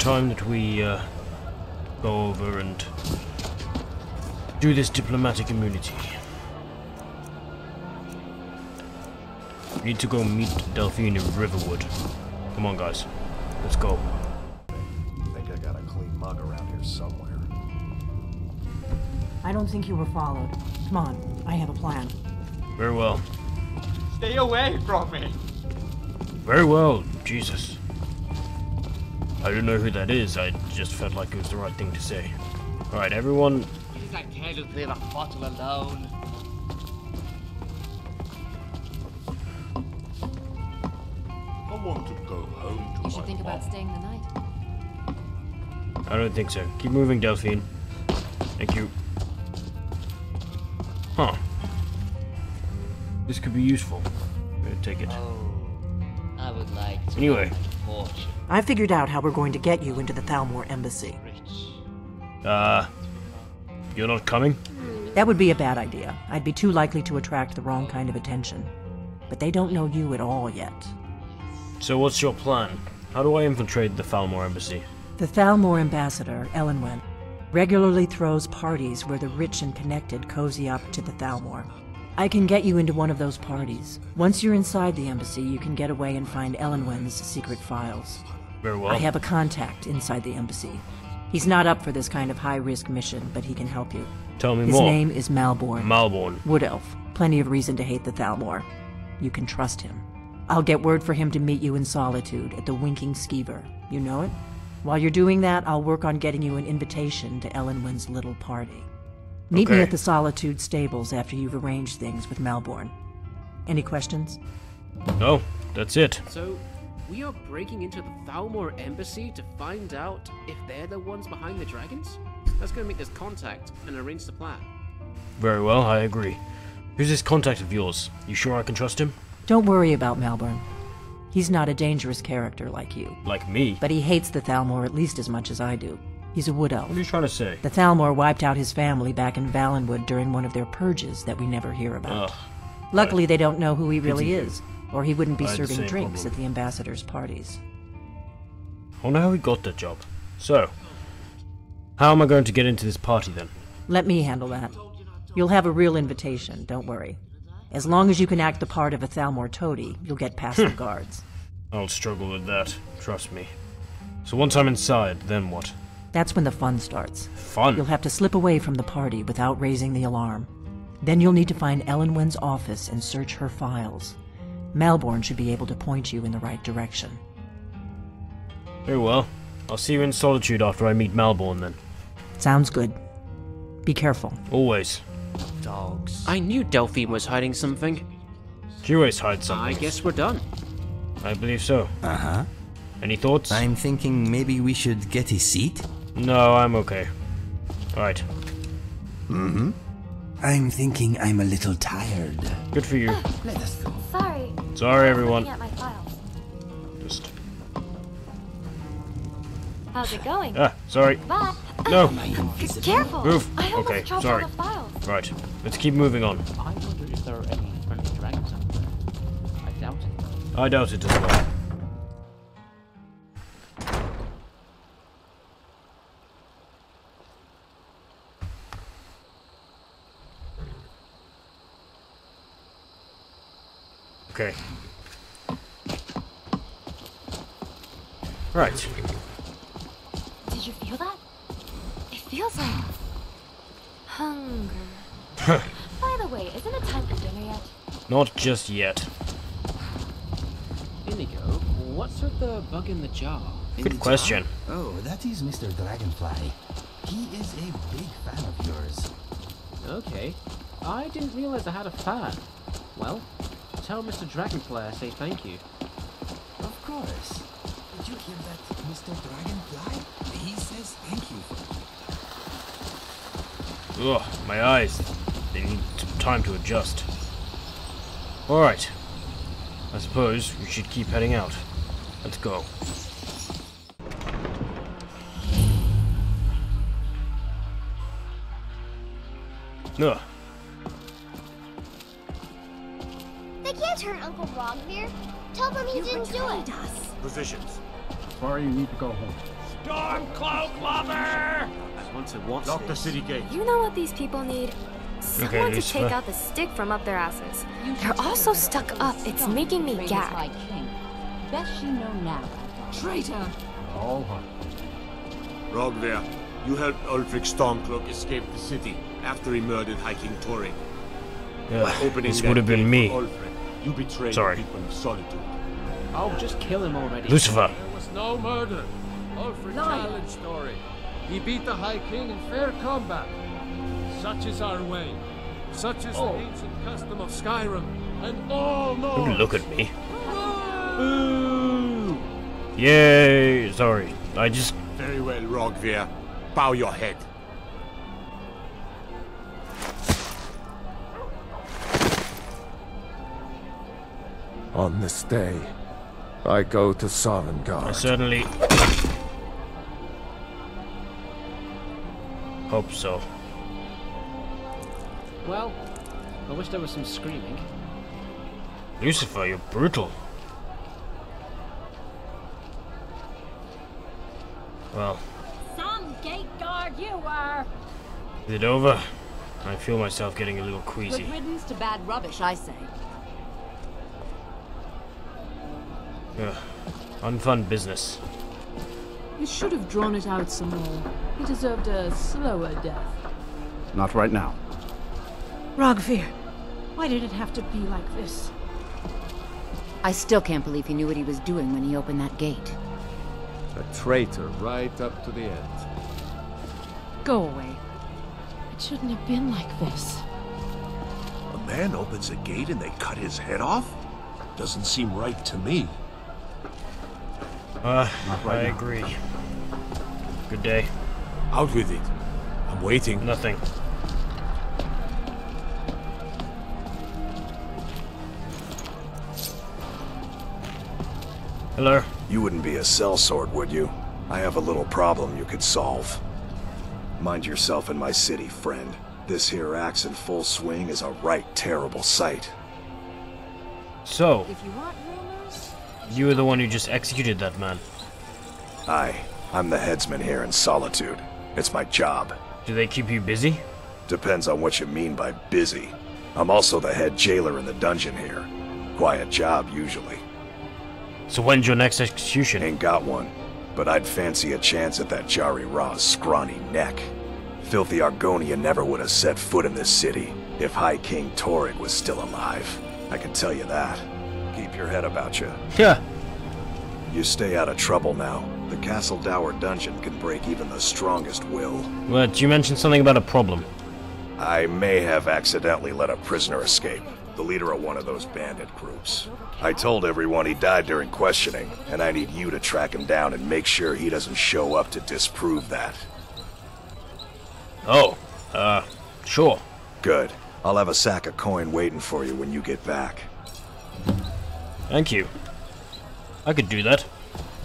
time that we go over and do this diplomatic immunity. We need to go meet Delphine in Riverwood. Come on, guys. Let's go. I think I got a clean mug around here somewhere. I don't think you were followed. Come on, I have a plan. Very well. Stay away from me! Very well, Jesus. I don't know who that is, I just felt like it was the right thing to say. Alright, everyone... You think I care to leave a bottle alone? I want to go home to You should think about staying the night. I don't think so. Keep moving, Delphine. Thank you. Huh. This could be useful. I'm gonna take it. Oh, I would like to Anyway. know my fortune. I figured out how we're going to get you into the Thalmor embassy. Rich. You're not coming? That would be a bad idea. I'd be too likely to attract the wrong kind of attention. But they don't know you at all yet. So what's your plan? How do I infiltrate the Thalmor embassy? The Thalmor ambassador, Elenwen, regularly throws parties where the rich and connected cozy up to the Thalmor. I can get you into one of those parties. Once you're inside the embassy, you can get away and find Elenwen's secret files. Very well. I have a contact inside the embassy. He's not up for this kind of high-risk mission, but he can help you. Tell me His more. name is Malborn. Malborn. Wood Elf. Plenty of reason to hate the Thalmor. You can trust him. I'll get word for him to meet you in Solitude at the Winking Skeever. You know it? While you're doing that, I'll work on getting you an invitation to Elenwen's little party. Meet me Okay. at the Solitude stables after you've arranged things with Malborn. Any questions? No, that's it. So, we are breaking into the Thalmor embassy to find out if they're the ones behind the dragons? Let's go make this contact and arrange the plan. Very well, I agree. Who's this contact of yours? You sure I can trust him? Don't worry about Malborn. He's not a dangerous character like you. Like me? But he hates the Thalmor at least as much as I do. He's a wood elf. What are you trying to say? The Thalmor wiped out his family back in Valenwood during one of their purges that we never hear about. Ugh. Luckily, they don't know who he really is, or he wouldn't be I had the serving same drinks problem. at the ambassador's parties. I wonder how he got that job. So, how am I going to get into this party then? Let me handle that. You'll have a real invitation, don't worry. As long as you can act the part of a Thalmor toady, you'll get past the guards. I'll struggle with that, trust me. So once I'm inside, then what? That's when the fun starts. Fun? You'll have to slip away from the party without raising the alarm. Then you'll need to find Elenwen's office and search her files. Malborn should be able to point you in the right direction. Very well. I'll see you in Solitude after I meet Malborn then. Sounds good. Be careful. Always. Dogs. I knew Delphine was hiding something. She always hides something. I guess we're done. I believe so. Uh-huh. Any thoughts? I'm thinking maybe we should get a seat? No, I'm okay. Alright. Mm-hmm. I'm thinking I'm a little tired. Good for you. Let us go. Sorry. Sorry, everyone. Looking at my files. Just... How's it going? sorry. Bye. No! Careful. Move. I almost Okay, chopped sorry. all the files. Right. Let's keep moving on. I wonder if there are any friendly dragons out there. I doubt it. I doubt it as well. Okay. Right. Did you feel that? It feels like hunger. By the way, isn't it time for dinner yet? Not just yet. Inigo, what's with the bug in the jar? Good question. Oh, that is Mr. Dragonfly. He is a big fan of yours. Okay. I didn't realize I had a fan. Well, tell Mr. Dragonfly I say thank you. Of course. Did you hear that, Mr. Dragonfly? He says thank you. Ugh, my eyes. They need some time to adjust. Alright. I suppose we should keep heading out. Let's go. Ugh. They can't turn Uncle Rob here. Tell them he didn't do it. Positions. Sorry, you need to go home. Stormcloak lover! Lock the city gate. You know what these people need? Someone to Lucifer. take out the stick from up their asses. They're all so stuck up, it's making me gag. Best you know now. Traitor! Rogver, you helped Ulfric Stormcloak escape the city after he murdered High King Torring. Yeah, Opening this that would have been gate me. for Ulfric, you betrayed Sorry. the people of Solitude. Oh, just kill him already. Lucifer. There was no murder. Ulfric challenged story. He beat the High King in fair combat. Such is our way. Such is the ancient custom of Skyrim. And all know. Don't look at me. Yay! Sorry, I just... Very well, Rogver. Bow your head. On this day, I go to I Sovngarde. certainly... hope so. Well, I wish there was some screaming. Lucifer, you're brutal. Well, Some gate guard you were. is it over? I feel myself getting a little Good queasy. riddance to bad rubbish, I say. Ugh, unfun business. You should have drawn it out some more. He deserved a slower death. Not right now. Rogvir, why did it have to be like this? I still can't believe he knew what he was doing when he opened that gate. A traitor right up to the end. Go away. It shouldn't have been like this. A man opens a gate and they cut his head off? Doesn't seem right to me. I agree. Good day. Out with it. I'm waiting. Nothing. Hello. You wouldn't be a sellsword, would you? I have a little problem you could solve. Mind yourself in my city, friend. This here axe in full swing is a right terrible sight. So, If you want rumors, you were the one who just executed that man. Aye, I'm the headsman here in Solitude. It's my job. Do they keep you busy? Depends on what you mean by busy. I'm also the head jailer in the dungeon here. Quiet job, usually. So when's your next execution? Ain't got one, but I'd fancy a chance at that Jari Ra's scrawny neck. Filthy Argonia never would have set foot in this city if High King Torrig was still alive. I can tell you that. Keep your head about you. Yeah. You stay out of trouble now. The Castle Dower dungeon can break even the strongest will. But you mentioned something about a problem. I may have accidentally let a prisoner escape, the leader of one of those bandit groups. I told everyone he died during questioning, and I need you to track him down and make sure he doesn't show up to disprove that. Oh, sure. Good. I'll have a sack of coin waiting for you when you get back. Thank you. I could do that.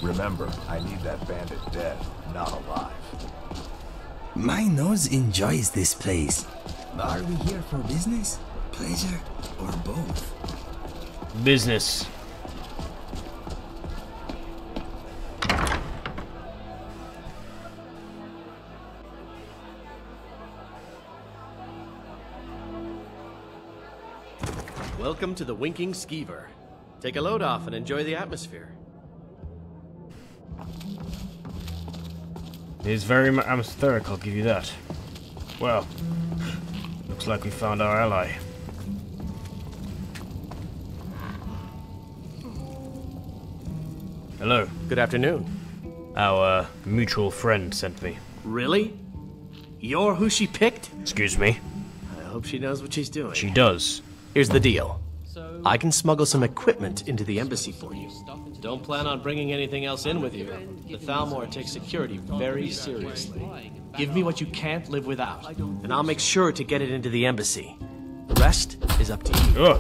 Remember, I need that bandit dead, not alive. My nose enjoys this place. Are we here for business, pleasure, or both? Business. Welcome to the Winking Skeever. Take a load off and enjoy the atmosphere. It's very atmospheric, I'll give you that. Well, looks like we found our ally. Hello. Good afternoon. Our mutual friend sent me. Really? You're who she picked? Excuse me? I hope she knows what she's doing. She does. Here's the deal. I can smuggle some equipment into the embassy for you. Don't plan on bringing anything else in with you. The Thalmor takes security very seriously. Give me what you can't live without, and I'll make sure to get it into the embassy. The rest is up to you.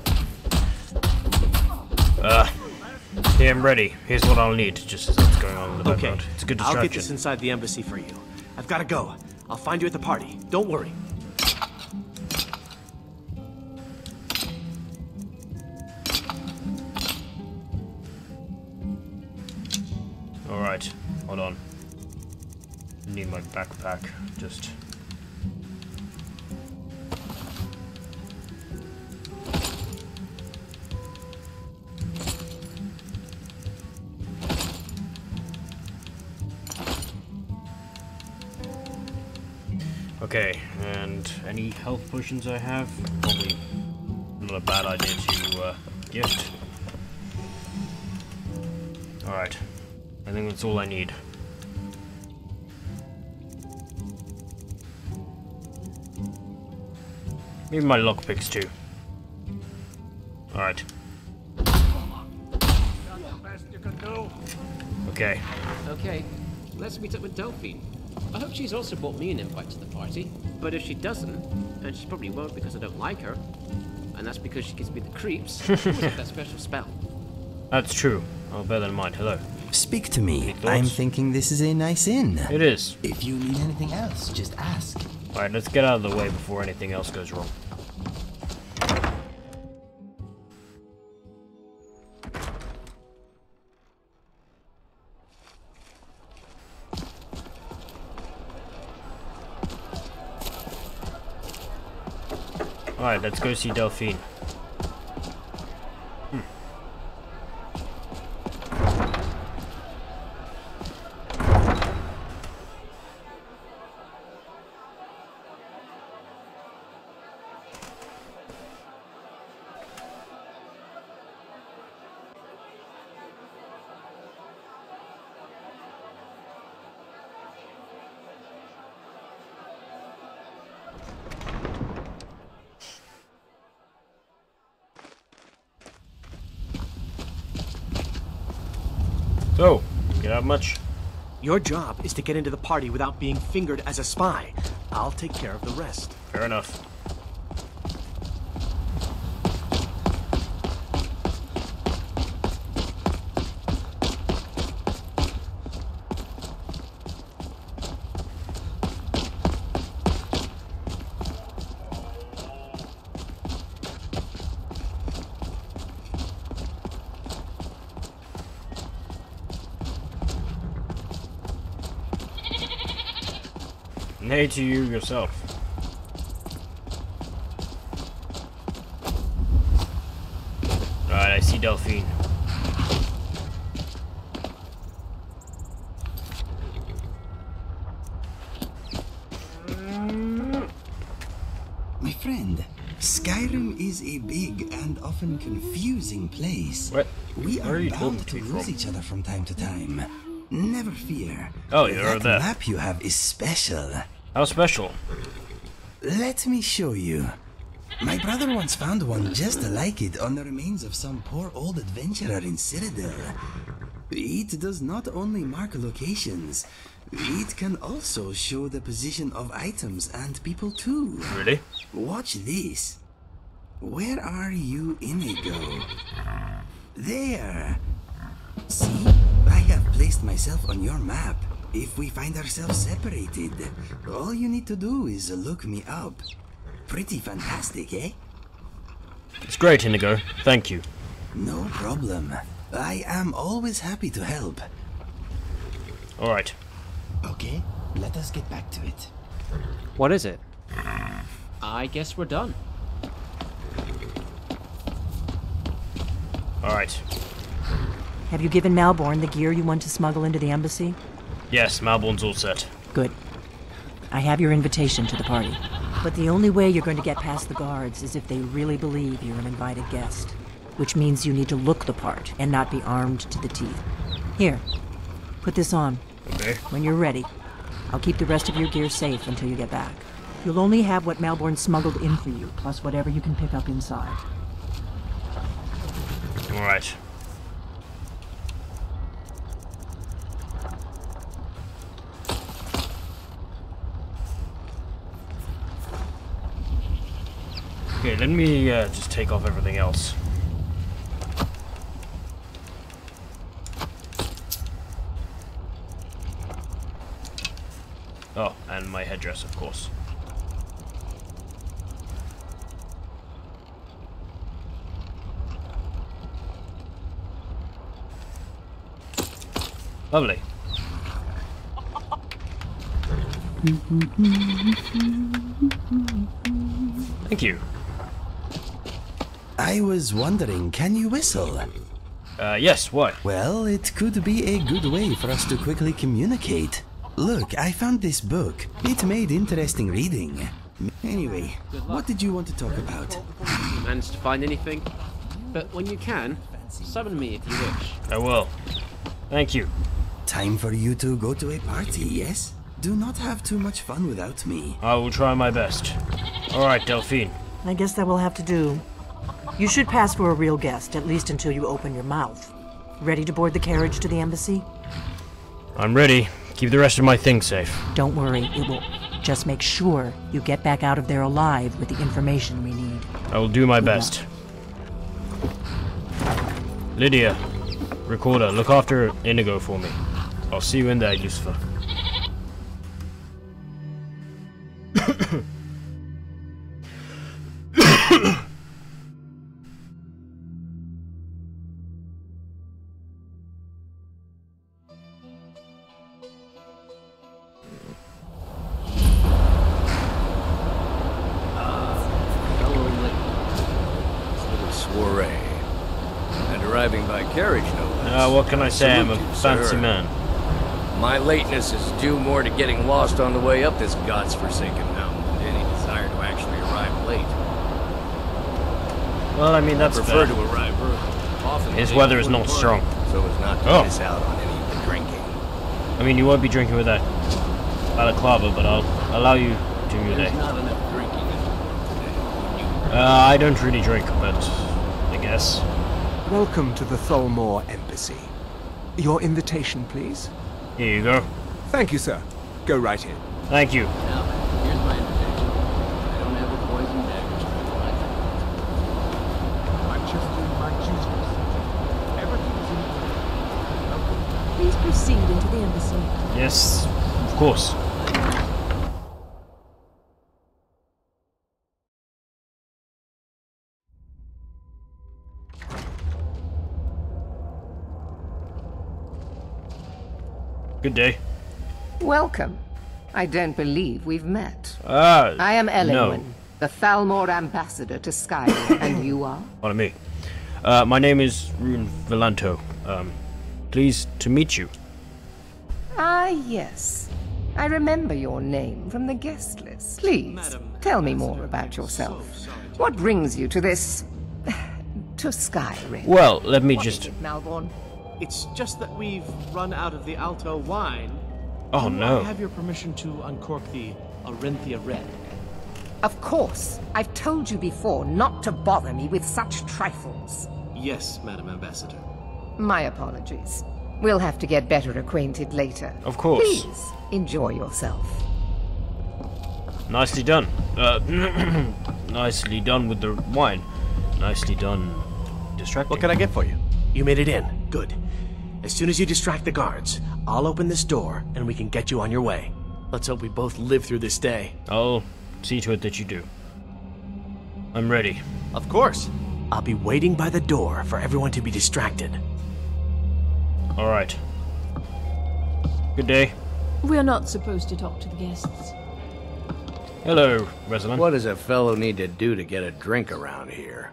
Hey, I'm ready. Here's what I'll need, just as that's going on in the background. Okay, It's a good I'll distraction. get this inside the embassy for you. I've got to go. I'll find you at the party. Don't worry. Alright, hold on. Need my backpack. Just. Okay, and any health potions I have? Probably not a bad idea to gift. Alright, I think that's all I need. Maybe my lockpicks too. Alright. Okay. Okay, let's meet up with Delphine. I hope she's also bought me an invite to the party. But if she doesn't, and she probably won't because I don't like her, and that's because she gives me the creeps, she was that special spell. That's true. I'll bear that in mind. Hello. Speak to me. I'm thinking this is a nice inn. It is. If you need anything else, just ask. Alright, let's get out of the way before anything else goes wrong. Alright, let's go see Delphine. So, get out much? Your job is to get into the party without being fingered as a spy. I'll take care of the rest. Fair enough. Nay to you yourself. Alright, I see Delphine. My friend, Skyrim is a big and often confusing place. What? We Where are you bound to talking lose from? each other from time to time. Never fear. Oh, you're that there. map you have is special. How special? Let me show you. My brother once found one just like it on the remains of some poor old adventurer in Citadel. It does not only mark locations, it can also show the position of items and people too. Really? Watch this. Where are you, Inigo? There. See? I have placed myself on your map. If we find ourselves separated, all you need to do is look me up. Pretty fantastic, eh? It's great, Inigo. Thank you. No problem. I am always happy to help. Alright. Okay, let us get back to it. What is it? I guess we're done. Alright. Have you given Malborn the gear you want to smuggle into the embassy? Yes, Malborn's all set. Good. I have your invitation to the party. But the only way you're going to get past the guards is if they really believe you're an invited guest. Which means you need to look the part and not be armed to the teeth. Here, put this on. Okay. When you're ready, I'll keep the rest of your gear safe until you get back. You'll only have what Malborn smuggled in for you, plus whatever you can pick up inside. Alright. Okay, let me just take off everything else. Oh, and my headdress, of course. Lovely. Thank you. I was wondering, can you whistle? Yes, why? Well, it could be a good way for us to quickly communicate. Look, I found this book. It made interesting reading. Anyway, what did you want to talk about? Managed to find anything? But when you can, summon me if you wish. I will. Thank you. Time for you to go to a party, yes? Do not have too much fun without me. I will try my best. Alright, Delphine. I guess that will have to do. You should pass for a real guest, at least until you open your mouth. Ready to board the carriage to the embassy? I'm ready. Keep the rest of my things safe. Don't worry, it will. Just make sure you get back out of there alive with the information we need. I will do my best. Lydia, Recorder, look after Indigo for me. I'll see you in there, Lucifer. Arriving by carriage, no less. What can I say? I'm a fancy man. My lateness is due more to getting lost on the way up this god's-forsaken mountain than any desire to actually arrive late. Well, I mean, that's I prefer fair. to arrive early. Often His weather is not strong. So as not to miss out on any of the drinking. I mean, you won't be drinking with that balaclava, but I'll allow you to your day. There's not enough drinking today. I don't really drink, but I guess. Welcome to the Thalmor Embassy. Your invitation, please. Here you go. Thank you, sir. Go right in. Thank you. Now, here's my invitation. I don't have a poison dagger, I'm just doing my duties. Everything's in order. Please proceed into the embassy. Yes, of course. Good day. Welcome. I don't believe we've met. I am Elenwen, no. the Thalmor ambassador to Skyrim, and you are? Pardon me. My name is Ruhn Villanto. Pleased to meet you. Ah, yes. I remember your name from the guest list. Please, tell me more about yourself. What brings you to this... to Skyrim? Well, let me just... Malborn? It's just that we've run out of the Alto wine. Oh, no. I have your permission to uncork the Arinthia Red. Of course. I've told you before not to bother me with such trifles. Yes, Madam Ambassador. My apologies. We'll have to get better acquainted later. Of course. Please, enjoy yourself. Nicely done. Nicely done with the wine. Nicely done distracting. What can I get for you? You made it in. Good. As soon as you distract the guards, I'll open this door and we can get you on your way. Let's hope we both live through this day. I'll see to it that you do. I'm ready. Of course. I'll be waiting by the door for everyone to be distracted. Alright. Good day. We're not supposed to talk to the guests. Hello, Resident. What does a fellow need to do to get a drink around here?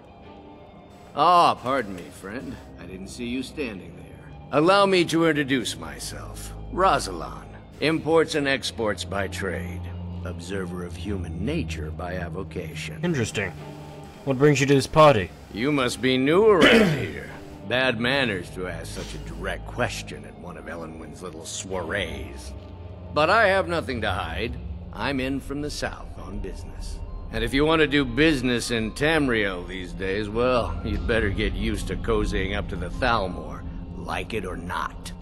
Ah, pardon me, friend. I didn't see you standing there. Allow me to introduce myself. Rosalan, imports and exports by trade. Observer of human nature by avocation. Interesting. What brings you to this party? You must be new around here. Bad manners to ask such a direct question at one of Elenwen's little soirees. But I have nothing to hide. I'm in from the south on business. And if you want to do business in Tamriel these days, well, you'd better get used to cozying up to the Thalmor, like it or not.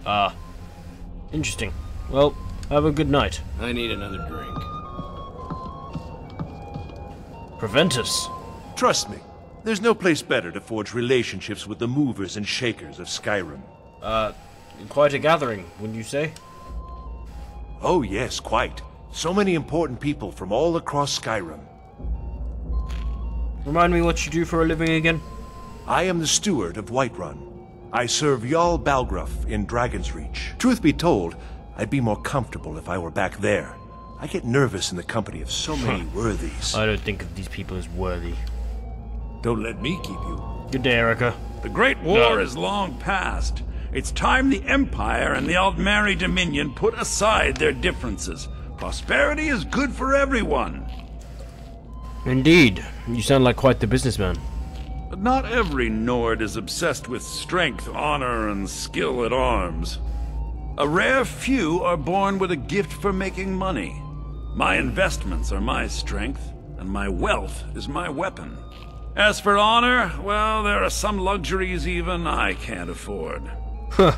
Interesting. Well, have a good night. I need another drink. Proventus. Trust me, there's no place better to forge relationships with the movers and shakers of Skyrim. Quite a gathering, wouldn't you say? Oh yes, quite. So many important people from all across Skyrim. Remind me what you do for a living again? I am the steward of Whiterun. I serve Jarl Balgruuf in Dragon's Reach. Truth be told, I'd be more comfortable if I were back there. I get nervous in the company of so many worthies. I don't think of these people as worthy. Don't let me keep you. Good day, Erica. The Great War is long past. It's time the Empire and the Aldmeri Dominion put aside their differences. Prosperity is good for everyone. Indeed. You sound like quite the businessman. But not every Nord is obsessed with strength, honor, and skill at arms. A rare few are born with a gift for making money. My investments are my strength, and my wealth is my weapon. As for honor, well, there are some luxuries even I can't afford. Huh.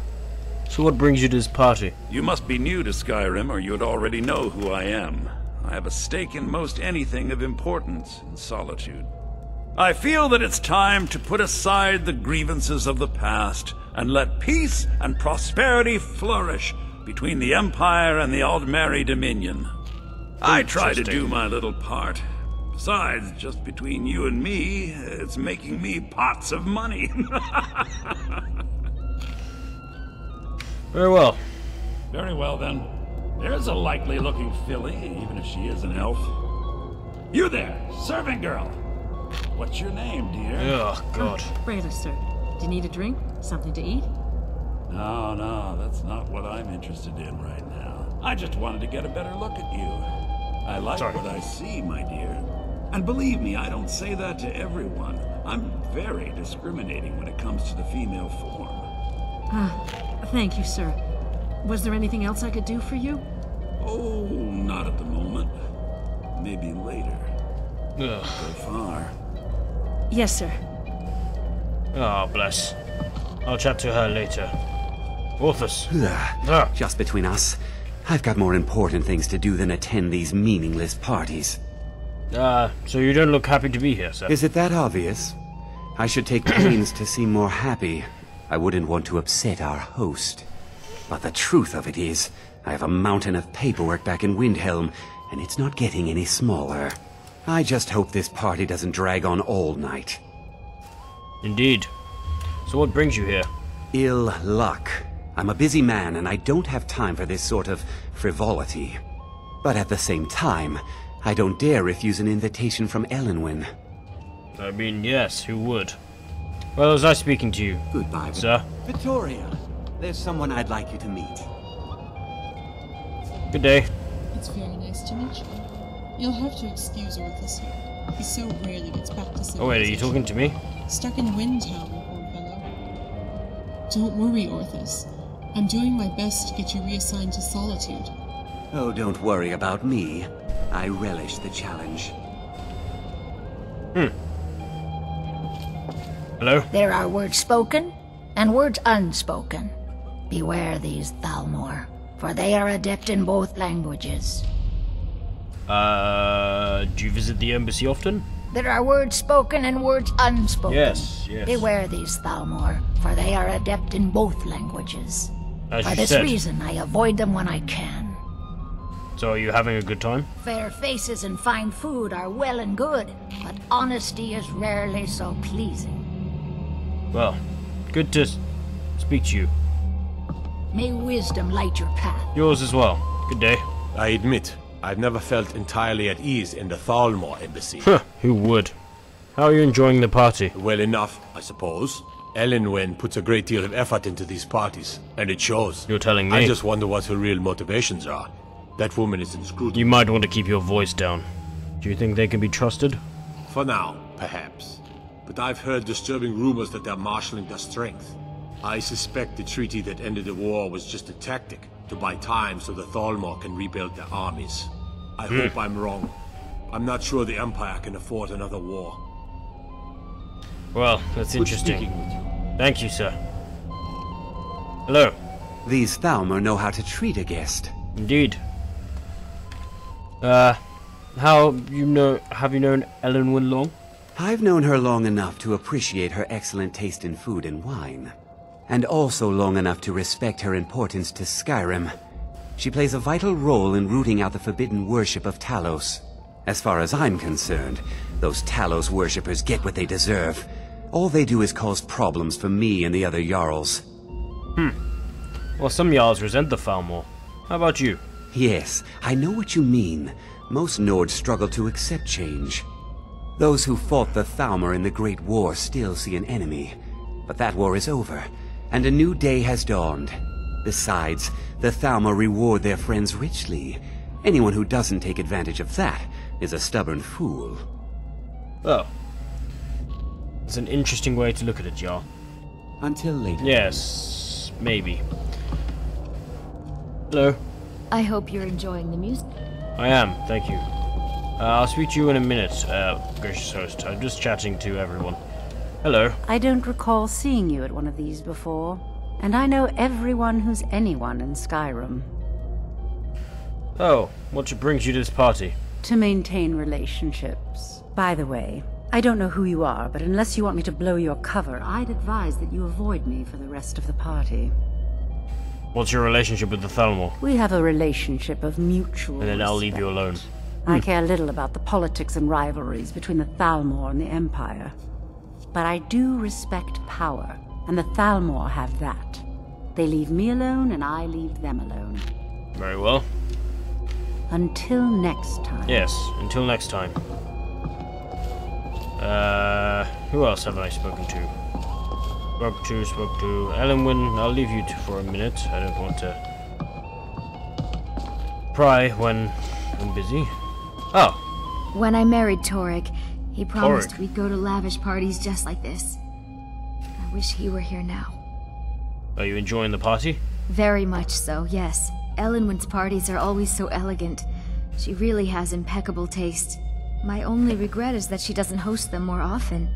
So what brings you to this party? You must be new to Skyrim, or you'd already know who I am. I have a stake in most anything of importance in Solitude. I feel that it's time to put aside the grievances of the past and let peace and prosperity flourish between the Empire and the Aldmeri Dominion. I try to do my little part. Besides, just between you and me, it's making me pots of money. Very well. Very well, then. There's a likely-looking filly, even if she is an elf. You there, serving girl. What's your name, dear? Oh, God. Rather, sir. Do you need a drink? Something to eat? No, that's not what I'm interested in right now. I just wanted to get a better look at you. I like what I see, my dear. And believe me, I don't say that to everyone. I'm very discriminating when it comes to the female form. Thank you, sir. Was there anything else I could do for you? Oh, not at the moment. Maybe later. Ugh. So far. Yes, sir. Oh, bless. I'll chat to her later. Orthus. Just between us, I've got more important things to do than attend these meaningless parties. So you don't look happy to be here, sir? Is it that obvious? I should take pains to seem more happy. I wouldn't want to upset our host. But the truth of it is, I have a mountain of paperwork back in Windhelm, and it's not getting any smaller. I just hope this party doesn't drag on all night. Indeed. So what brings you here? Ill luck. I'm a busy man, and I don't have time for this sort of frivolity. But at the same time, I don't dare refuse an invitation from Elenwen. I mean, yes, who would? Well, it was nice speaking to you. Goodbye, sir. Victoria, there's someone I'd like you to meet. Good day. It's very nice to meet you. You'll have to excuse Orthus here. He so rarely gets back to civilization. Oh wait, are you talking to me? Stuck in Windhelm, poor fellow. Don't worry, Orthus. I'm doing my best to get you reassigned to Solitude. Oh, don't worry about me. I relish the challenge. Hello? There are words spoken and words unspoken. Beware these Thalmor, for they are adept in both languages. Do you visit the embassy often? There are words spoken and words unspoken. Yes, yes. Beware these Thalmor, for they are adept in both languages. As For you this said. reason, I avoid them when I can. So are you having a good time? Fair faces and fine food are well and good, but honesty is rarely so pleasing. Well, good to speak to you. May wisdom light your path. Yours as well. Good day. I admit, I've never felt entirely at ease in the Thalmor embassy. Huh, who would? How are you enjoying the party? Well enough, I suppose. Elenwen puts a great deal of effort into these parties, and it shows. You're telling me? I just wonder what her real motivations are. That woman is inscrutable. You might want to keep your voice down. Do you think they can be trusted? For now, perhaps. But I've heard disturbing rumors that they're marshalling their strength. I suspect the treaty that ended the war was just a tactic to buy time so the Thalmor can rebuild their armies. I hope I'm wrong. I'm not sure the Empire can afford another war. Well, that's interesting. Thank you, sir. Hello. These Thalmor know how to treat a guest. Indeed. Have you known Elenwen long? I've known her long enough to appreciate her excellent taste in food and wine. And also long enough to respect her importance to Skyrim. She plays a vital role in rooting out the forbidden worship of Talos. As far as I'm concerned, those Talos worshippers get what they deserve. All they do is cause problems for me and the other Jarls. Well, some Jarls resent the Thalmor. How about you? Yes, I know what you mean. Most Nords struggle to accept change. Those who fought the Thalmor in the Great War still see an enemy. But that war is over, and a new day has dawned. Besides, the Thalmor reward their friends richly. Anyone who doesn't take advantage of that is a stubborn fool. Oh. It's an interesting way to look at it, Jarl. Until later. Yes, maybe. Hello. I hope you're enjoying the music. I am, thank you. I'll speak to you in a minute, gracious host. I'm just chatting to everyone. Hello. I don't recall seeing you at one of these before, and I know everyone who's anyone in Skyrim. Oh, what brings you to this party? To maintain relationships. By the way, I don't know who you are, but unless you want me to blow your cover, I'd advise that you avoid me for the rest of the party. What's your relationship with the Thalmor? We have a relationship of mutual And then I'll respect. leave you alone. I care little about the politics and rivalries between the Thalmor and the Empire. But I do respect power, and the Thalmor have that. They leave me alone, and I leave them alone. Very well. Until next time. Yes, until next time. Who else have I spoken to? Spoke to Elenwen. I'll leave you for a minute. I don't want to pry when I'm busy. Oh. When I married Torek, he promised Torek. we'd go to lavish parties just like this. I wish he were here now. Are you enjoying the party? Very much so, yes. Elenwen's parties are always so elegant. She really has impeccable taste. My only regret is that she doesn't host them more often.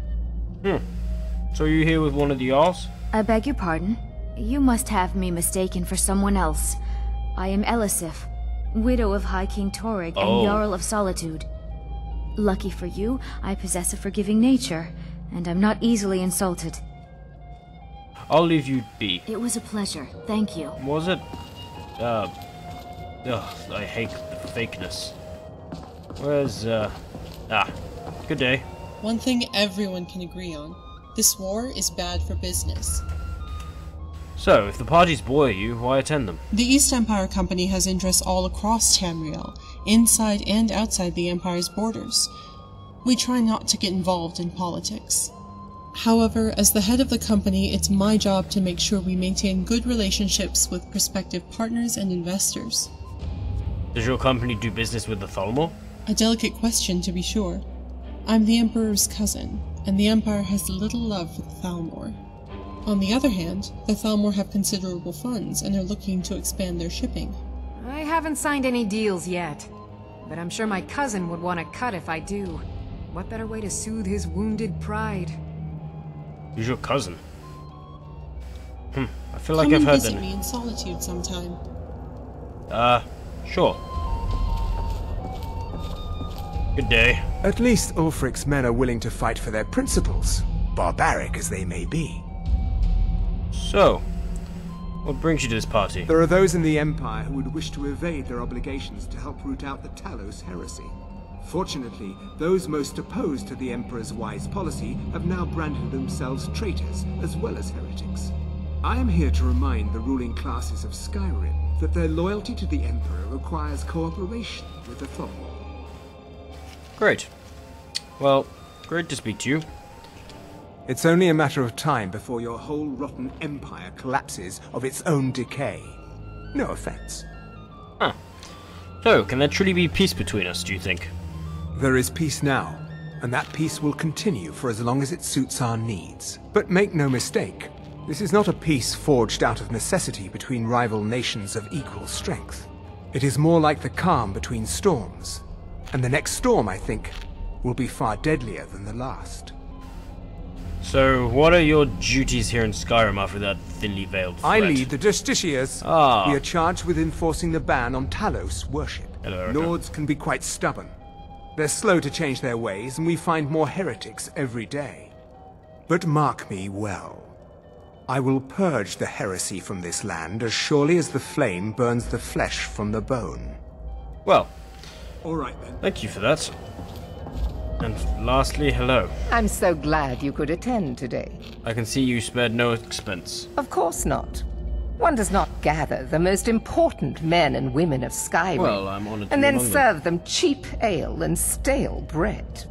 So you're here with one of the Jarls? I beg your pardon. You must have me mistaken for someone else. I am Elisif, widow of High King Torek and Jarl of Solitude. Lucky for you, I possess a forgiving nature, and I'm not easily insulted. I'll leave you be. It was a pleasure, thank you. Was it? I hate the fakeness. Where's, good day. One thing everyone can agree on. This war is bad for business. So, if the parties bore you, why attend them? The East Empire Company has interests all across Tamriel, inside and outside the Empire's borders. We try not to get involved in politics. However, as the head of the company, it's my job to make sure we maintain good relationships with prospective partners and investors. Does your company do business with the Thalmor? A delicate question, to be sure. I'm the Emperor's cousin, and the Empire has little love for the Thalmor. On the other hand, the Thalmor have considerable funds and are looking to expand their shipping. I haven't signed any deals yet, but I'm sure my cousin would want to cut if I do. What better way to soothe his wounded pride? He's your cousin. I feel like Come I've and heard visit that. me in Solitude sometime. Sure. Good day. At least Ulfric's men are willing to fight for their principles, barbaric as they may be. So, what brings you to this party? There are those in the Empire who would wish to evade their obligations to help root out the Talos heresy. Fortunately, those most opposed to the Emperor's wise policy have now branded themselves traitors as well as heretics. I am here to remind the ruling classes of Skyrim that their loyalty to the Emperor requires cooperation with the Thalmor. Great. Well, great to speak to you. It's only a matter of time before your whole rotten empire collapses of its own decay. No offense. So, can there truly be peace between us, do you think? There is peace now, and that peace will continue for as long as it suits our needs. But make no mistake, this is not a peace forged out of necessity between rival nations of equal strength. It is more like the calm between storms. And the next storm, I think, will be far deadlier than the last. So, what are your duties here in Skyrim after that thinly veiled threat? I lead the Justiciars. We are charged with enforcing the ban on Talos worship. Hello, Erica. Nords can be quite stubborn. They're slow to change their ways, and we find more heretics every day. But mark me well. I will purge the heresy from this land as surely as the flame burns the flesh from the bone. Well, all right then. Thank you for that. And lastly, hello. I'm so glad you could attend today. I can see you spared no expense. Of course not. One does not gather the most important men and women of Skyrim, Well, I'm honored to and be then among them. serve them cheap ale and stale bread.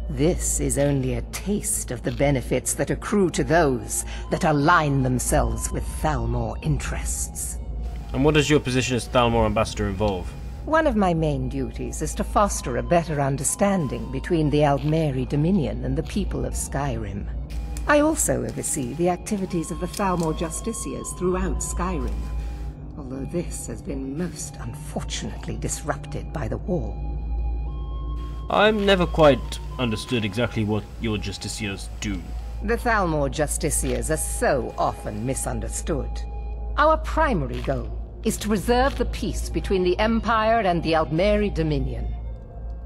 This is only a taste of the benefits that accrue to those that align themselves with Thalmor interests. And what does your position as Thalmor ambassador involve? One of my main duties is to foster a better understanding between the Aldmeri Dominion and the people of Skyrim. I also oversee the activities of the Thalmor Justiciars throughout Skyrim, although this has been most unfortunately disrupted by the war. I've never quite understood exactly what your justiciars do. The Thalmor Justiciars are so often misunderstood. Our primary goal is to preserve the peace between the Empire and the Aldmeri Dominion.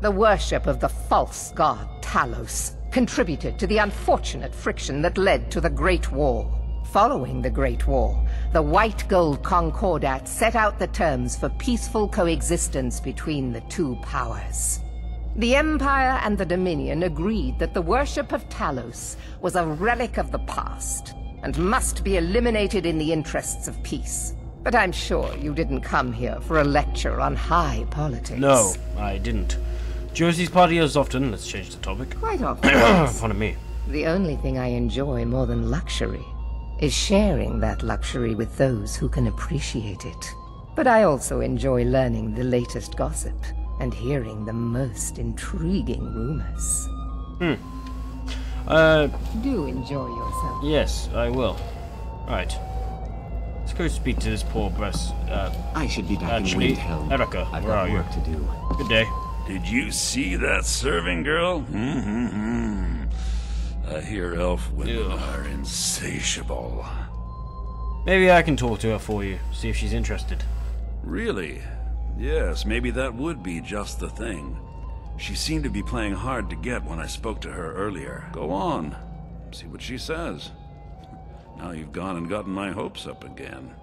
The worship of the false god Talos contributed to the unfortunate friction that led to the Great War. Following the Great War, the White Gold Concordat set out the terms for peaceful coexistence between the two powers. The Empire and the Dominion agreed that the worship of Talos was a relic of the past and must be eliminated in the interests of peace. But I'm sure you didn't come here for a lecture on high politics. No, I didn't. Josie's party as often. Let's change the topic. Quite often. Yes. Pardon me. The only thing I enjoy more than luxury is sharing that luxury with those who can appreciate it. But I also enjoy learning the latest gossip and hearing the most intriguing rumors. Do enjoy yourself. Yes, I will. Right. Let's go speak to this poor breast. I should be back actually, in Windhelm. Erica, I've where got are you? work to do. Good day. Did you see that serving girl? I hear elf women are insatiable. Maybe I can talk to her for you, see if she's interested. Really? Yes, maybe that would be just the thing. She seemed to be playing hard to get when I spoke to her earlier. Go on. See what she says. Now you've gone and gotten my hopes up again.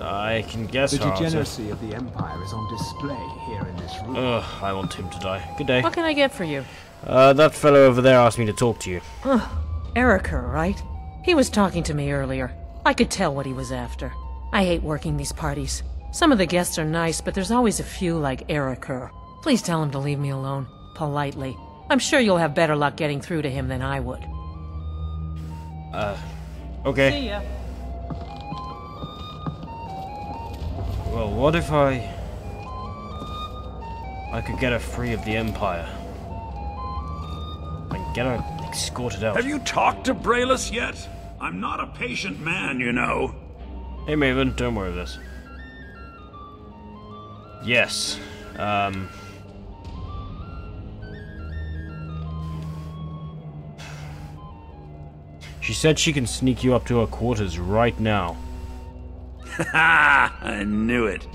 I can guess The how. degeneracy of the Empire is on display here in this room. Ugh, I want him to die. Good day. What can I get for you? That fellow over there asked me to talk to you. Erica, right? He was talking to me earlier. I could tell what he was after. I hate working these parties. Some of the guests are nice, but there's always a few like Erica. Please tell him to leave me alone. Politely. I'm sure you'll have better luck getting through to him than I would. Okay. See ya. Well, what if I could get her free of the Empire? And get her escorted out. Have you talked to Braylus yet? I'm not a patient man, you know. Hey Maven, don't worry about this. Yes. She said she can sneak you up to her quarters right now. Ha! I knew it.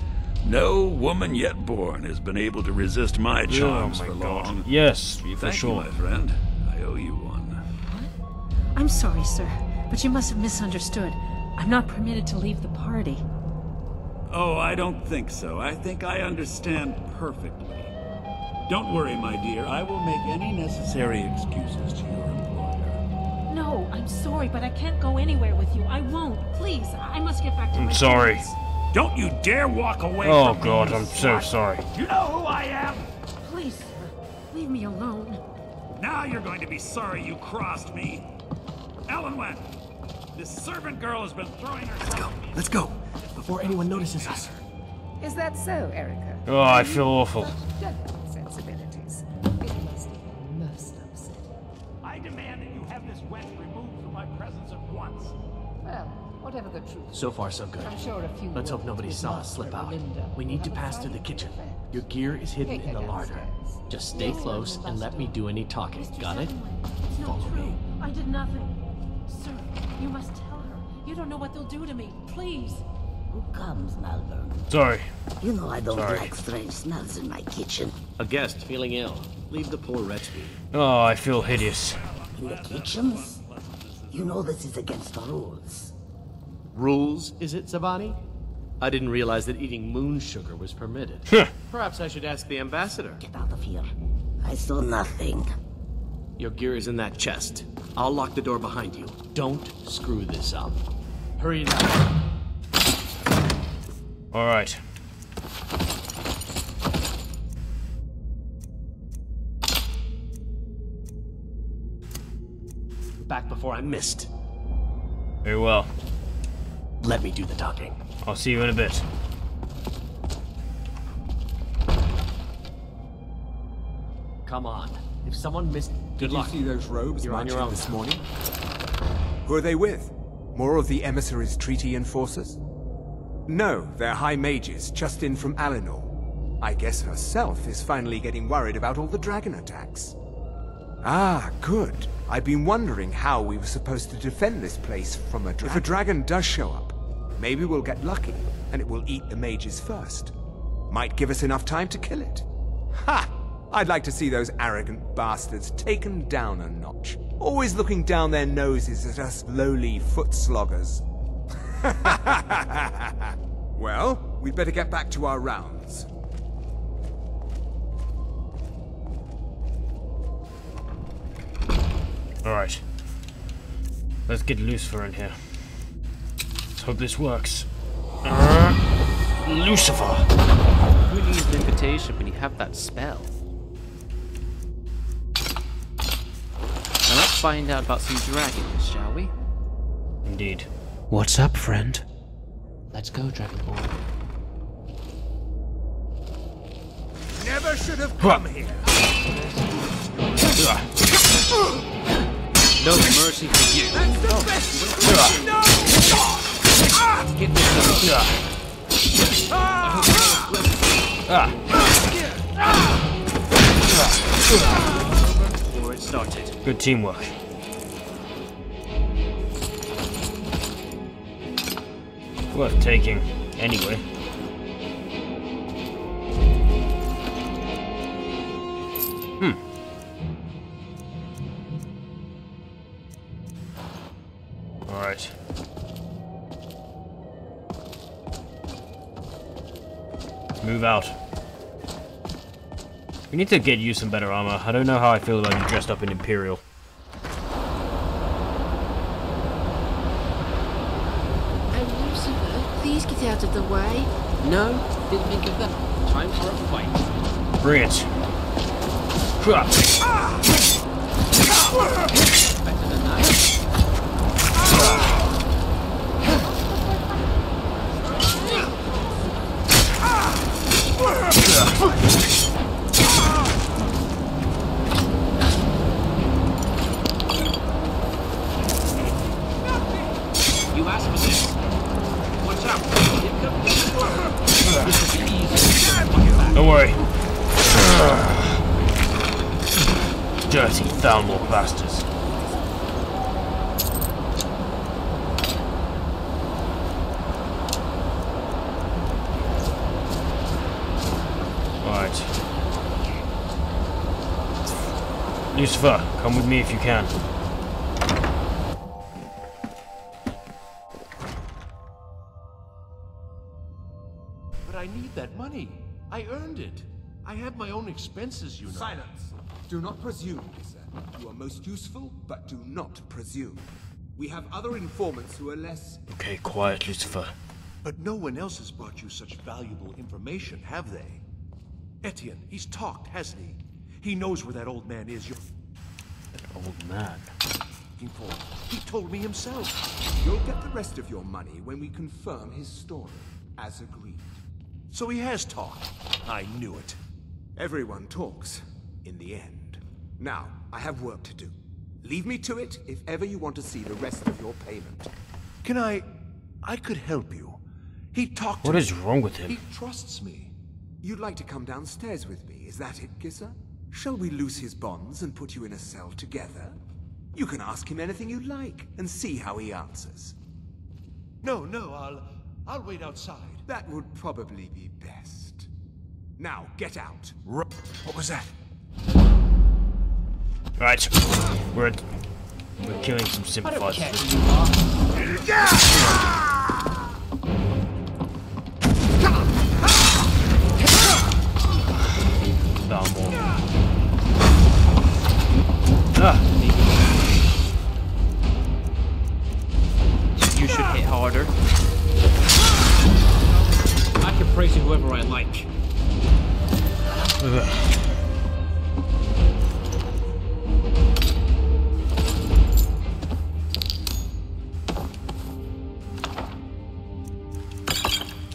No woman yet born has been able to resist my charms for long. Yes, for Thank sure. you, my friend. I owe you one. I'm sorry, sir, but you must have misunderstood. I'm not permitted to leave the party. Oh, I don't think so. I think I understand perfectly. Don't worry, my dear. I will make any necessary excuses to your employer. No, I'm sorry, but I can't go anywhere with you. I won't. Please, I must get back to my I'm sorry. parents. Don't you dare walk away Oh from God, me, I'm so slut. sorry. You know who I am? Please, sir, leave me alone. Now you're going to be sorry you crossed me. Elenwen, this servant girl has been throwing herself... Let's go, before anyone notices us. Is that so, Erica? Oh, I feel awful. Delicate sensibilities. It must be most upsetting. I demand that you have this wench removed from my presence at once. Well, whatever the truth. So far, so good. I'm sure a few Let's hope words nobody would saw not us slip hurt out. Linda. We need to pass through the kitchen. Your gear is hidden in the larder. Just stay close and let me do any talking. Got it? It's not true. I did nothing. Sir, you must tell her. You don't know what they'll do to me. Please. Who comes, Malvern? Sorry. You know I don't Sorry. like strange smells in my kitchen. A guest feeling ill. Leave the poor wretch be. Oh, I feel hideous. In the kitchens? You know this is against the rules. Rules, is it, Zavani? I didn't realize that eating moon sugar was permitted. Perhaps I should ask the ambassador. Get out of here. I saw nothing. Your gear is in that chest. I'll lock the door behind you. Don't screw this up. Hurry now. Alright. Back before I missed. Very well. Let me do the talking. I'll see you in a bit. Come on. If someone missed... Good luck. Did you see those robes You're on marching your own this now. morning? Who are they with? More of the emissaries' treaty enforcers? No, they're high mages, just in from Alinor. I guess herself is finally getting worried about all the dragon attacks. Ah, good. I've been wondering how we were supposed to defend this place from a dragon. If a dragon does show up, maybe we'll get lucky, and it will eat the mages first. Might give us enough time to kill it. Ha! I'd like to see those arrogant bastards taken down a notch. Always looking down their noses at us lowly foot sloggers. Well, we'd better get back to our rounds. Alright. Let's get Lucifer in here. Let's hope this works. Lucifer! Who needs an invitation when you have that spell? Now let's find out about some dragons, shall we? Indeed. What's up, friend? Let's go, Dragonborn. Never should have come here. No mercy for you. That's the best. No! Get this before it started. Good teamwork. Worth taking, anyway. Alright. Let's move out. We need to get you some better armor. I don't know how I feel about you dressed up in Imperial. Please get out of the way. No, didn't think of that. Time for a fight. Bring it. Better than that. You asked for this. Watch out. Don't worry. Dirty Thalmor bastards. Alright. Lucifer, come with me if you can. But I need that money. I earned it. I have my own expenses, you know. Silence. Do not presume, sir. You are most useful, but do not presume. We have other informants who are less... Okay, quiet, Lucifer. But no one else has brought you such valuable information, have they? Etienne, he's talked, hasn't he? He knows where that old man is. An old man? Looking for. He told me himself. You'll get the rest of your money when we confirm his story, as agreed. So he has talked. I knew it. Everyone talks, in the end. Now, I have work to do. Leave me to it if ever you want to see the rest of your payment. Can I could help you. He talked to me. What is wrong with him? He trusts me. You'd like to come downstairs with me, is that it, Gisser? Shall we loose his bonds and put you in a cell together? You can ask him anything you like, and see how he answers. No, I'll wait outside. That would probably be best. Now, get out. What was that? Right. We're killing some sympathizers. Thalmor. You should hit harder. like.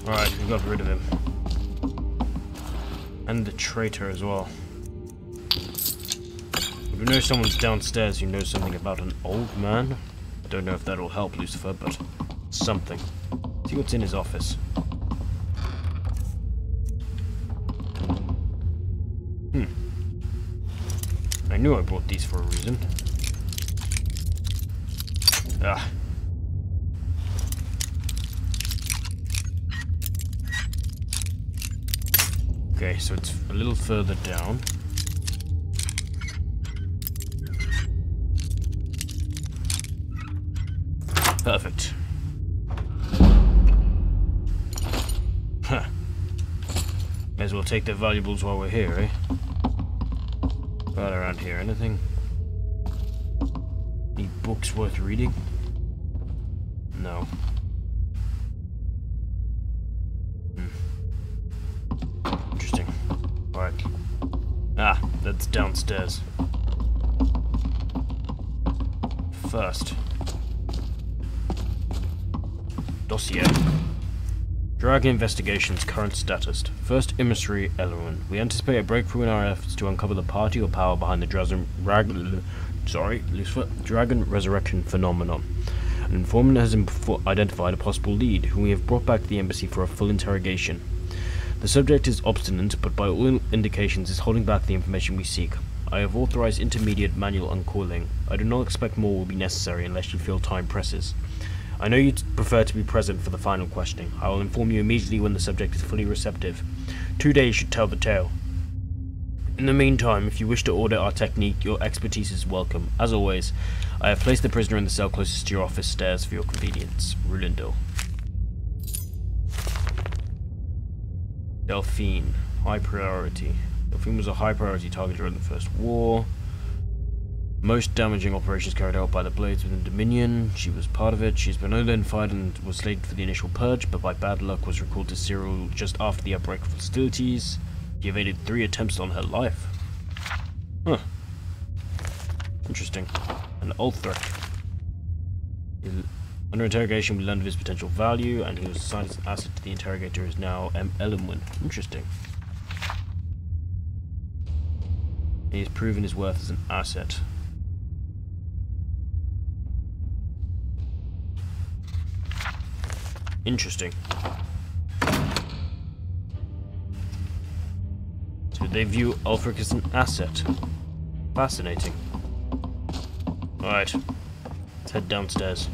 Alright, we got rid of him. And the traitor as well. If you know someone's downstairs, you know something about an old man. I don't know if that'll help Lucifer, but something. See what's in his office. I knew I brought these for a reason. Ah. Okay, so it's a little further down. Perfect. Huh. May as well take their valuables while we're here, eh? Right around here, anything? Any books worth reading? No. Interesting. Alright. Ah, that's downstairs. First. Dossier. Dragon investigation's current status. First emissary, Ruhn. We anticipate a breakthrough in our efforts to uncover the party or power behind the Lucifer dragon resurrection phenomenon. An informant has identified a possible lead, whom we have brought back to the embassy for a full interrogation. The subject is obstinate, but by all indications is holding back the information we seek. I have authorized intermediate manual uncoiling. I do not expect more will be necessary unless you feel time presses. I know you prefer to be present for the final questioning. I will inform you immediately when the subject is fully receptive. 2 days should tell the tale. In the meantime, if you wish to audit our technique, your expertise is welcome. As always, I have placed the prisoner in the cell closest to your office stairs for your convenience. Ruhn. Delphine. High priority. Delphine was a high priority target during the First War. Most damaging operations carried out by the Blades within Dominion. She was part of it. She's been identified and was slated for the initial purge, but by bad luck was recalled to Cyril just after the outbreak of hostilities. She evaded 3 attempts on her life. Huh. Interesting. An old threat. Under interrogation, we learned of his potential value, and he was assigned as an asset to the interrogator, is now Ruhn. Interesting. He has proven his worth as an asset. Interesting. So they view Ulfric as an asset. Fascinating. Alright. Let's head downstairs.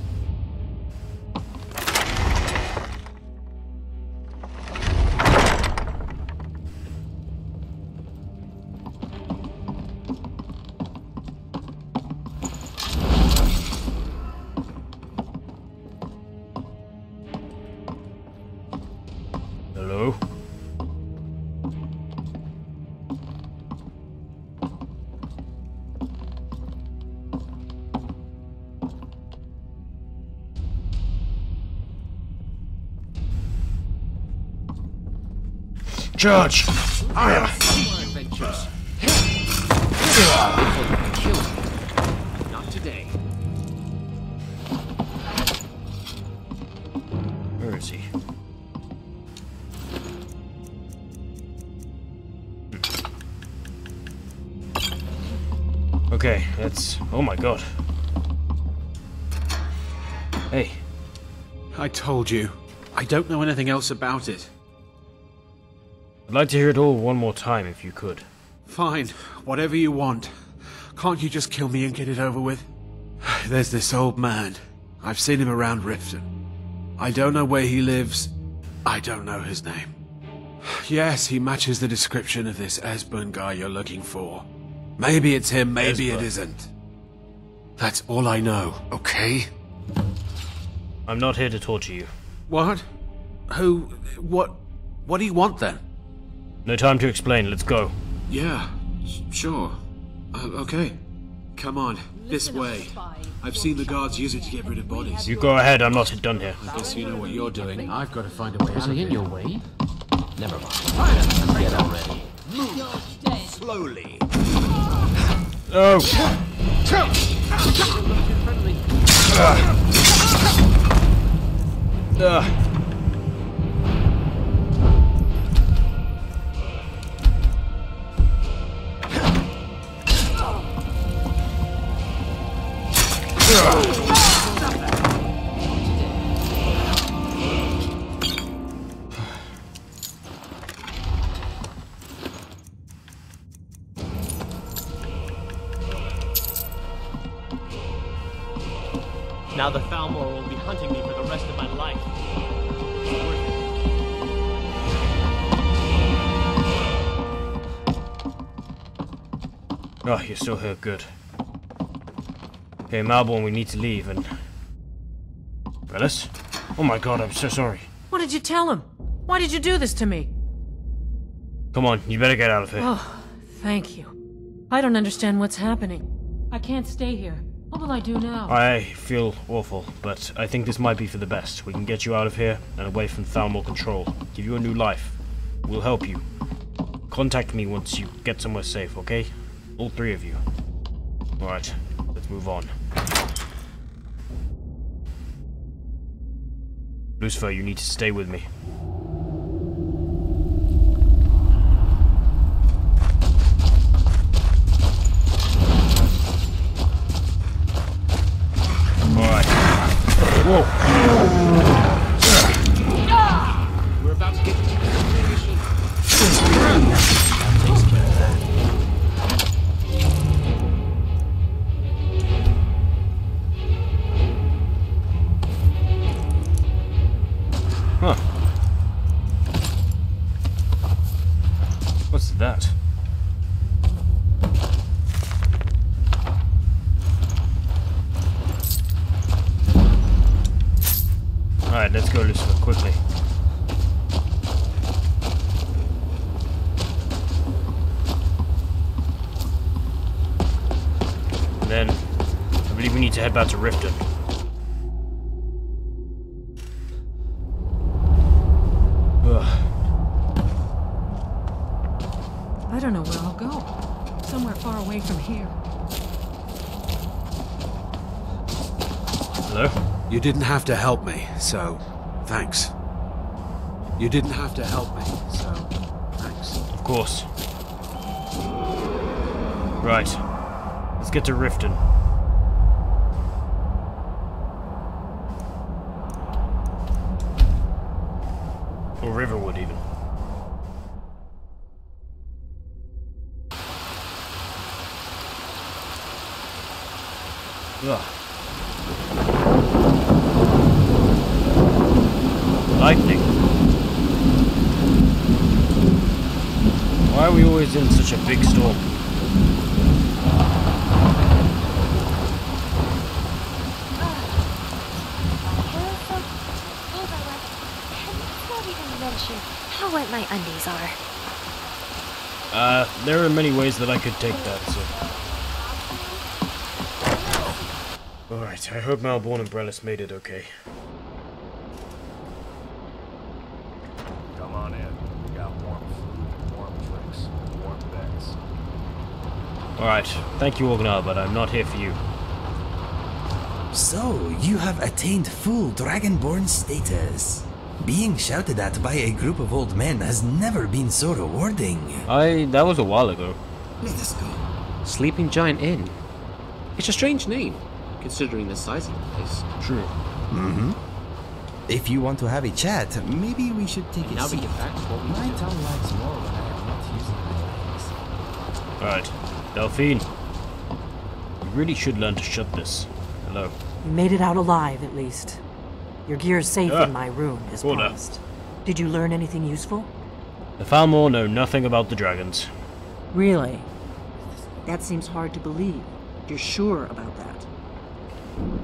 Hello? Charge! Adventures. Not today. Where is he? Okay, that's... oh my god. Hey. I told you. I don't know anything else about it. I'd like to hear it all one more time if you could. Fine, whatever you want. Can't you just kill me and get it over with? There's this old man. I've seen him around Riften. I don't know where he lives. I don't know his name. Yes, he matches the description of this Esbern guy you're looking for. Maybe it's him, maybe it isn't. That's all I know, okay? I'm not here to torture you. What? Who? What do you want then? No time to explain, let's go. Yeah, sure. Okay. Come on, this way. I've seen the guards use it to get rid of bodies. You go ahead, I'm not done here. I guess you know what you're doing. I've got to find a way out of Was I in here. your way? Never mind. Get already. Move slowly. Oh! Now the Thalmor will be hunting me for the rest of my life. Oh, you're still here, good. Okay, Malborn, we need to leave, and... Bellis? Oh my god, I'm so sorry. What did you tell him? Why did you do this to me? Come on, you better get out of here. Oh, thank you. I don't understand what's happening. I can't stay here. What will I do now? I feel awful, but I think this might be for the best. We can get you out of here and away from Thalmor control. Give you a new life. We'll help you. Contact me once you get somewhere safe, okay? All three of you. Alright, let's move on. Lucifer, you need to stay with me. Alright. Whoa! We're about to get into the situation. Huh. What's that? Alright, let's go, Lucifer, quickly. And then, I believe we need to head back to Riften. I don't know where I'll go. Somewhere far away from here. Hello? You didn't have to help me, so thanks. You didn't have to help me, so thanks. Of course. Right. Let's get to Riften. Or Riverwood, even. Ugh. Lightning. Why are we always in such a big storm? How wet my undies are. There are many ways that I could take that, so... Alright, I hope Malborn and Brellis made it okay. Come on in. We got warm food, warm drinks, warm beds. Alright, thank you, Ognar, but I'm not here for you. So, you have attained full Dragonborn status. Being shouted at by a group of old men has never been so rewarding. That was a while ago. Let us go. Sleeping Giant Inn. It's a strange name, considering the size of the place. True. Mm-hmm. If you want to have a chat, maybe we should take a Now we seat. get back to what we My do. tongue likes more when I am not using my legs. Alright, Delphine. You really should learn to shut this. Hello. You made it out alive, at least. Your gear's safe in my room, as Order. promised. Did you learn anything useful? The Thalmor know nothing about the dragons. Really? That seems hard to believe. You're sure about that?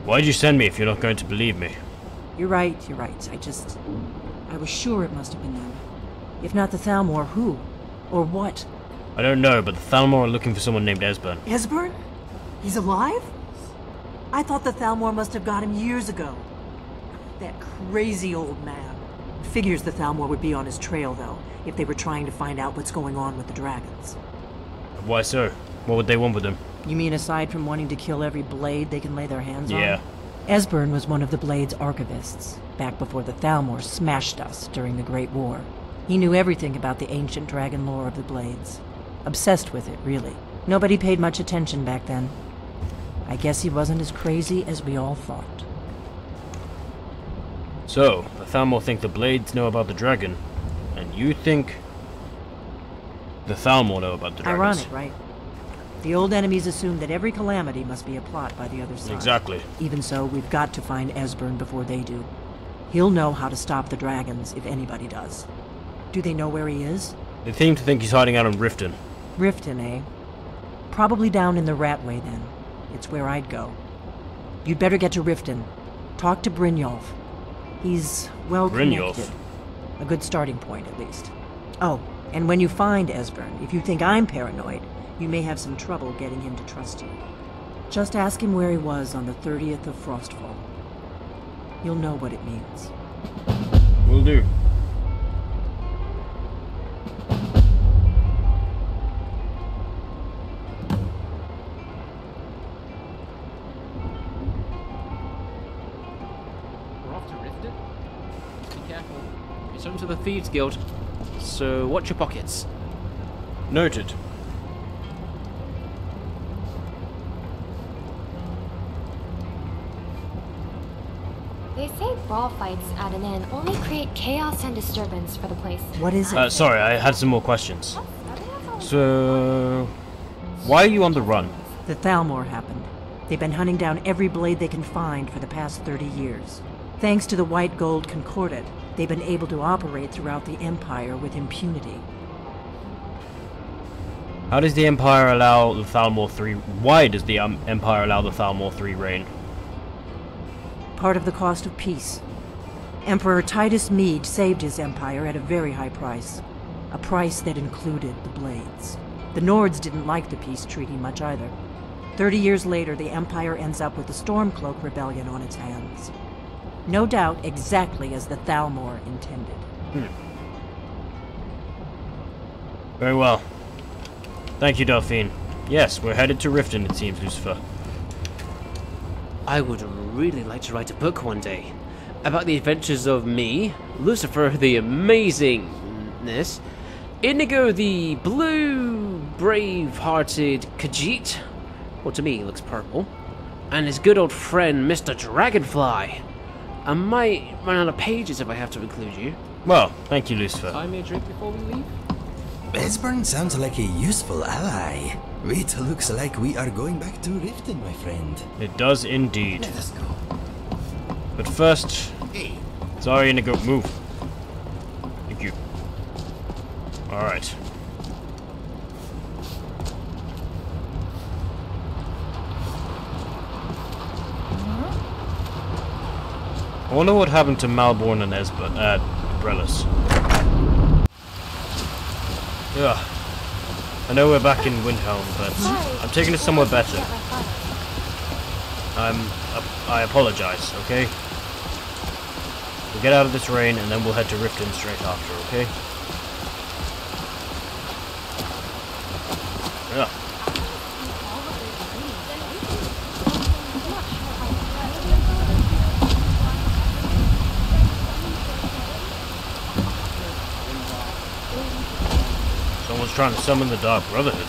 Why'd you send me if you're not going to believe me? You're right, you're right. I was sure it must have been them. If not the Thalmor, who? Or what? I don't know, but the Thalmor are looking for someone named Esbern. Esbern? He's alive? I thought the Thalmor must have got him years ago. That crazy old man. Figures the Thalmor would be on his trail, though. if they were trying to find out what's going on with the dragons. Why so? What would they want with them? You mean aside from wanting to kill every blade they can lay their hands on? Yeah. Esbern was one of the Blade's archivists, back before the Thalmor smashed us during the Great War. He knew everything about the ancient dragon lore of the Blades. Obsessed with it, really. Nobody paid much attention back then. I guess he wasn't as crazy as we all thought. So, the Thalmor think the Blades know about the dragon, and you think the Thalmor know about the dragons. Ironic, right? The old enemies assume that every calamity must be a plot by the other side. Exactly. Even so, we've got to find Esbern before they do. He'll know how to stop the dragons, if anybody does. Do they know where he is? They seem to think he's hiding out in Riften. Riften, eh? Probably down in the Ratway, then. It's where I'd go. You'd better get to Riften. Talk to Brynjolf. He's well connected. A good starting point, at least. Oh, and when you find Esbern, if you think I'm paranoid, you may have some trouble getting him to trust you. Just ask him where he was on the 30th of Frostfall. You'll know what it means. Will do. We're off to Riften? Be careful. It's home to the Thieves Guild, so watch your pockets. Noted. They say brawl fights at an inn only create chaos and disturbance for the place. What is it? Sorry, I had some more questions. So, why are you on the run? The Thalmor happened. They've been hunting down every blade they can find for the past 30 years. Thanks to the White Gold Concordat, they've been able to operate throughout the Empire with impunity. How does the Empire allow the Thalmor 3... Why does the Empire allow the Thalmor 3 reign? Part of the cost of peace. Emperor Titus Mede saved his empire at a very high price. A price that included the Blades. The Nords didn't like the peace treaty much either. 30 years later, the Empire ends up with the Stormcloak Rebellion on its hands. No doubt exactly as the Thalmor intended. Very well. Thank you, Delphine. Yes, we're headed to Riften, it seems, Lucifer. I would really like to write a book one day about the adventures of me, Lucifer the Amazingness, Indigo the blue, brave-hearted Khajiit, well to me he looks purple, and his good old friend Mr. Dragonfly. I might run out of pages if I have to include you. Well, thank you, Lucifer. Buy me a drink before we leave? Esbern sounds like a useful ally. It looks like we are going back to Riften, my friend. It does indeed. Let us go. But first... Sorry, Indigo, move. Thank you. Alright. I wonder what happened to Malborn and Brellis. Ugh. I know we're back in Windhelm, but I'm taking it somewhere better. I apologize, okay? We'll get out of this rain and then we'll head to Riften straight after, okay? Yeah. Someone's trying to summon the Dark Brotherhood.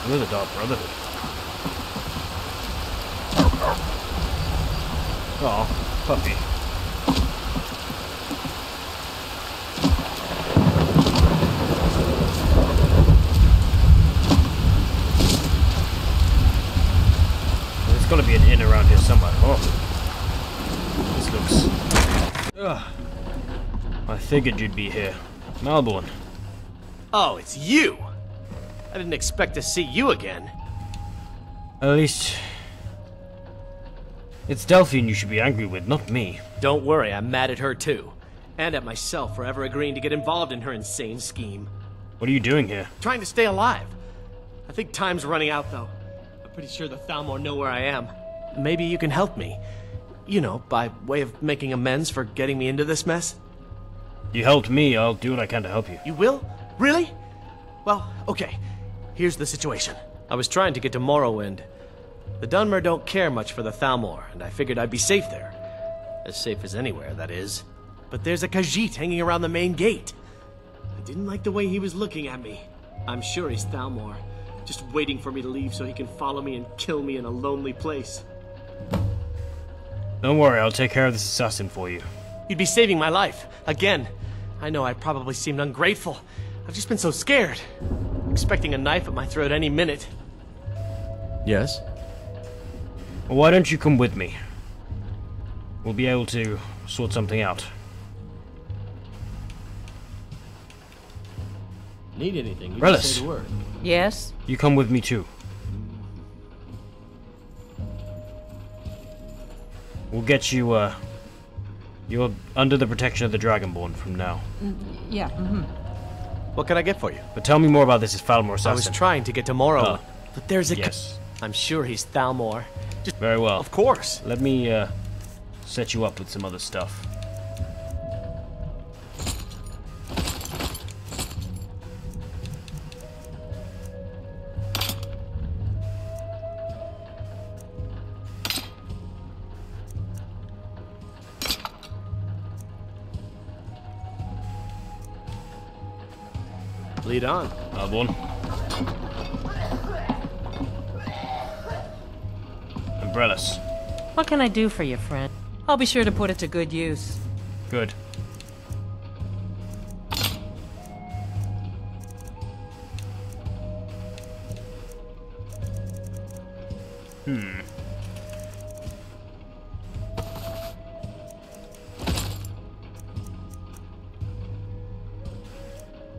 We're the Dark Brotherhood. Aw, puppy. There's gotta be an inn around here somewhere. Oh. This looks... Ugh. I figured you'd be here. Malborn. Oh, it's you! I didn't expect to see you again. At least... It's Delphine you should be angry with, not me. Don't worry, I'm mad at her too. And at myself for ever agreeing to get involved in her insane scheme. What are you doing here? Trying to stay alive. I think time's running out though. I'm pretty sure the Thalmor know where I am. Maybe you can help me. You know, by way of making amends for getting me into this mess. You helped me, I'll do what I can to help you. You will? Really? Well, okay. Here's the situation. I was trying to get to Morrowind. The Dunmer don't care much for the Thalmor, and I figured I'd be safe there. As safe as anywhere, that is. But there's a Khajiit hanging around the main gate. I didn't like the way he was looking at me. I'm sure he's Thalmor, just waiting for me to leave so he can follow me and kill me in a lonely place. Don't worry, I'll take care of this assassin for you. You'd be saving my life. Again. I know I probably seemed ungrateful. I've just been so scared. Expecting a knife at my throat any minute. Yes? Well, why don't you come with me? We'll be able to sort something out. Need anything? You Relis. just say the word. Yes? You come with me too. We'll get you, you're under the protection of the Dragonborn from now. Yeah, What can I get for you? But tell me more about this Thalmor assassin. I was trying to get to Morrowind, but there's a... Yes. I'm sure he's Thalmor. Just very well. Of course. Let me, set you up with some other stuff. Lead on. One. Umbrellas. What can I do for you, friend? I'll be sure to put it to good use. Good.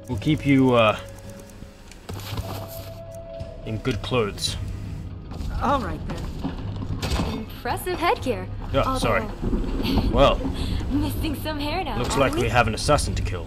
We'll keep you, in good clothes. All right, then. Impressive headgear. Oh, sorry. Well, Missing some hair now. looks like we have an assassin to kill.